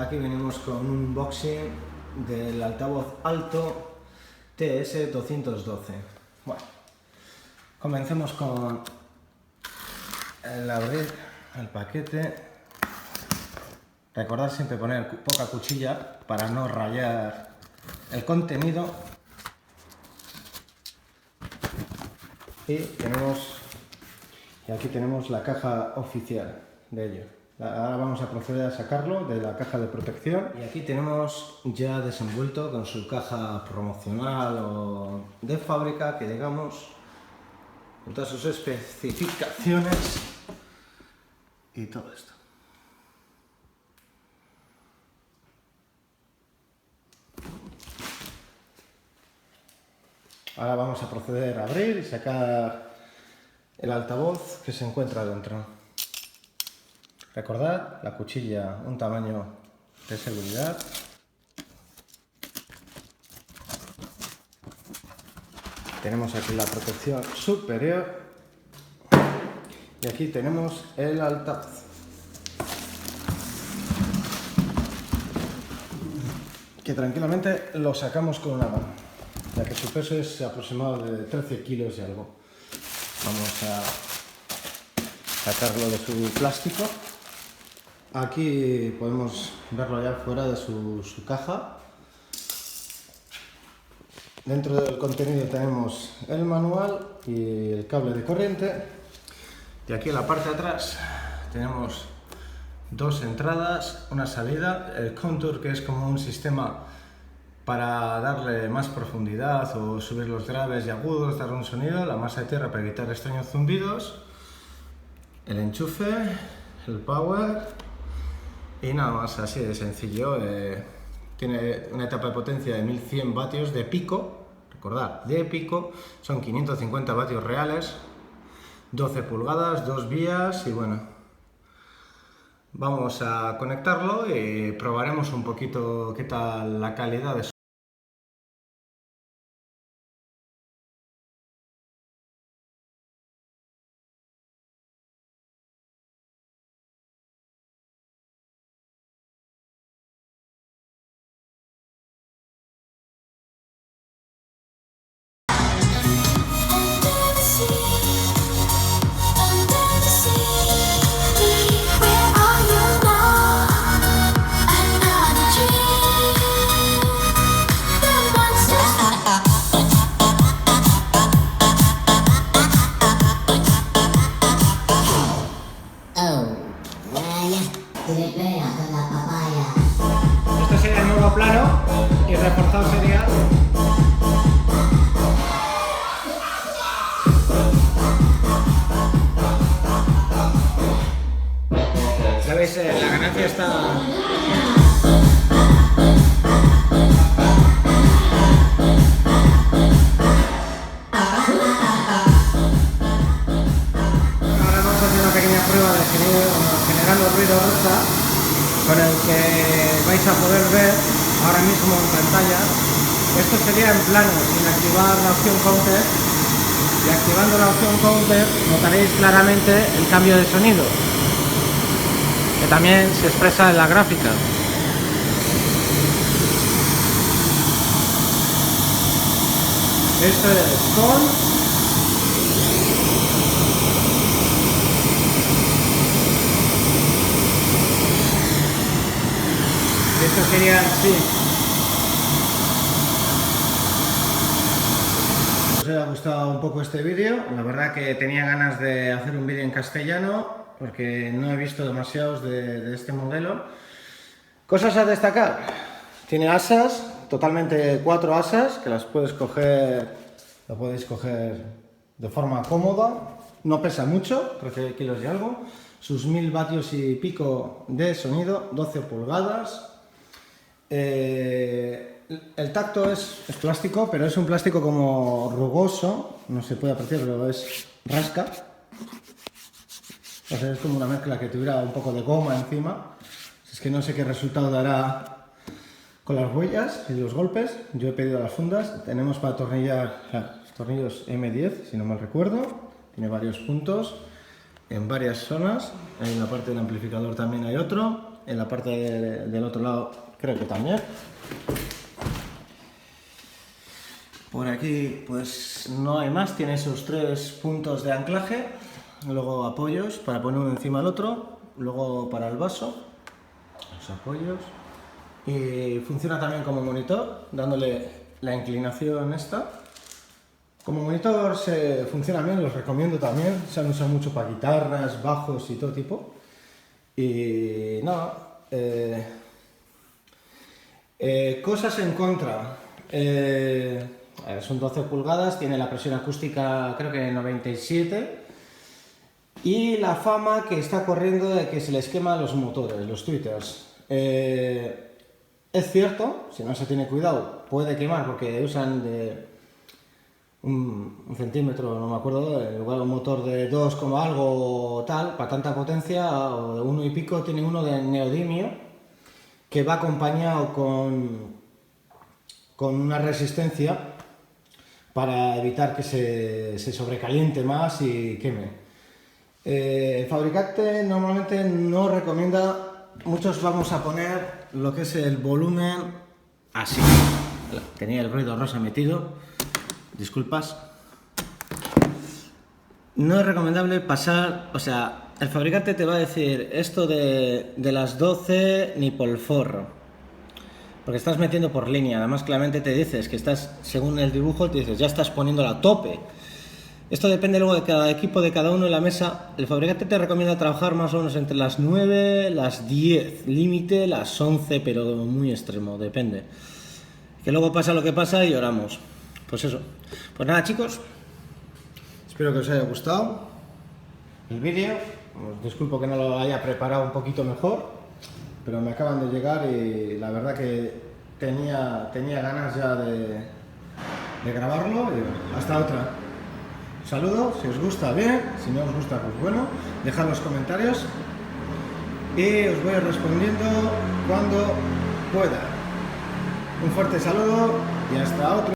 Aquí venimos con un unboxing del altavoz alto TS212. Bueno, comencemos con el abrir el paquete. Recordad siempre poner poca cuchilla para no rayar el contenido. Y aquí tenemos la caja oficial de ello. Ahora vamos a proceder a sacarlo de la caja de protección. Y aquí tenemos ya desenvuelto con su caja promocional o de fábrica, que digamos, con todas sus especificaciones y todo esto. Ahora vamos a proceder a abrir y sacar el altavoz que se encuentra dentro. Recordad, la cuchilla, un tamaño de seguridad. Tenemos aquí la protección superior. Y aquí tenemos el altavoz, que tranquilamente lo sacamos con una mano, ya que su peso es aproximado de 13 kilos y algo. Vamos a sacarlo de su plástico. Aquí podemos verlo ya fuera de su caja. Dentro del contenido tenemos el manual y el cable de corriente. Y aquí en la parte de atrás tenemos dos entradas, una salida, el contour, que es como un sistema para darle más profundidad o subir los graves y agudos, darle un sonido, la masa de tierra para evitar extraños zumbidos, el enchufe, el power y nada más, así de sencillo. Tiene una etapa de potencia de 1100 vatios de pico, recordad, de pico, son 550 vatios reales, 12 pulgadas, 2 vías y bueno. Vamos a conectarlo y probaremos un poquito qué tal la calidad de Este sería el nuevo plano y reforzado sería... ¿Sabéis? La ganancia está... Ahora vamos a hacer una pequeña prueba de generando ruido rosa, con el que vais a poder ver ahora mismo en pantalla. Esto sería en plano, sin activar la opción counter, y activando la opción counter notaréis claramente el cambio de sonido, que también se expresa en la gráfica. Esto es con... Esto sería así. Os haya gustado un poco este vídeo. La verdad que tenía ganas de hacer un vídeo en castellano porque no he visto demasiados de este modelo. Cosas a destacar: tiene asas, totalmente 4 asas, que las puedes coger, lo podéis coger de forma cómoda. No pesa mucho, 13 kilos y algo. Sus 1000 vatios y pico de sonido, 12 pulgadas. El tacto es plástico, pero es un plástico como rugoso, no se puede apreciar, pero es rasca. O sea, es como una mezcla que tuviera un poco de goma encima. Es que no sé qué resultado dará con las huellas y los golpes. Yo he pedido las fundas. Tenemos para atornillar los tornillos M10, si no mal recuerdo. Tiene varios puntos en varias zonas. En la parte del amplificador también hay otro. en la parte del otro lado creo que también. Por aquí pues no hay más, tiene esos 3 puntos de anclaje, luego apoyos para poner uno encima del otro, luego para el vaso, los apoyos, y funciona también como monitor, dándole la inclinación esta. Como monitor funciona bien, los recomiendo también, se han usado mucho para guitarras, bajos y todo tipo. Y nada, cosas en contra. Son 12 pulgadas, tiene la presión acústica creo que 97 y la fama que está corriendo de que se les queman los motores, los tweeters. Es cierto, si no se tiene cuidado puede quemar porque usan de un centímetro, no me acuerdo, en lugar de un motor de 2, algo tal, para tanta potencia, o de 1 y pico, tiene uno de neodimio que va acompañado con una resistencia para evitar que se sobrecaliente más y queme. El fabricante normalmente no recomienda, muchos vamos a poner lo que es el volumen así. Tenía el ruido rosa metido, disculpas. No es recomendable pasar, o sea, el fabricante te va a decir esto de las 12 ni por el forro, porque estás metiendo por línea. Además claramente te dices que estás, según el dibujo, te dices ya estás poniéndolo a tope. Esto depende luego de cada equipo, de cada uno en la mesa. El fabricante te recomienda trabajar más o menos entre las 9, las 10, límite las 11, pero muy extremo, depende. Que luego pasa lo que pasa y lloramos. Pues eso. Pues nada, chicos, espero que os haya gustado el vídeo. Os disculpo que no lo haya preparado un poquito mejor, pero me acaban de llegar y la verdad que tenía ganas ya de grabarlo. Y hasta otra. Un saludo, si os gusta bien, si no os gusta pues bueno, dejad los comentarios y os voy respondiendo cuando pueda. Un fuerte saludo y hasta otro.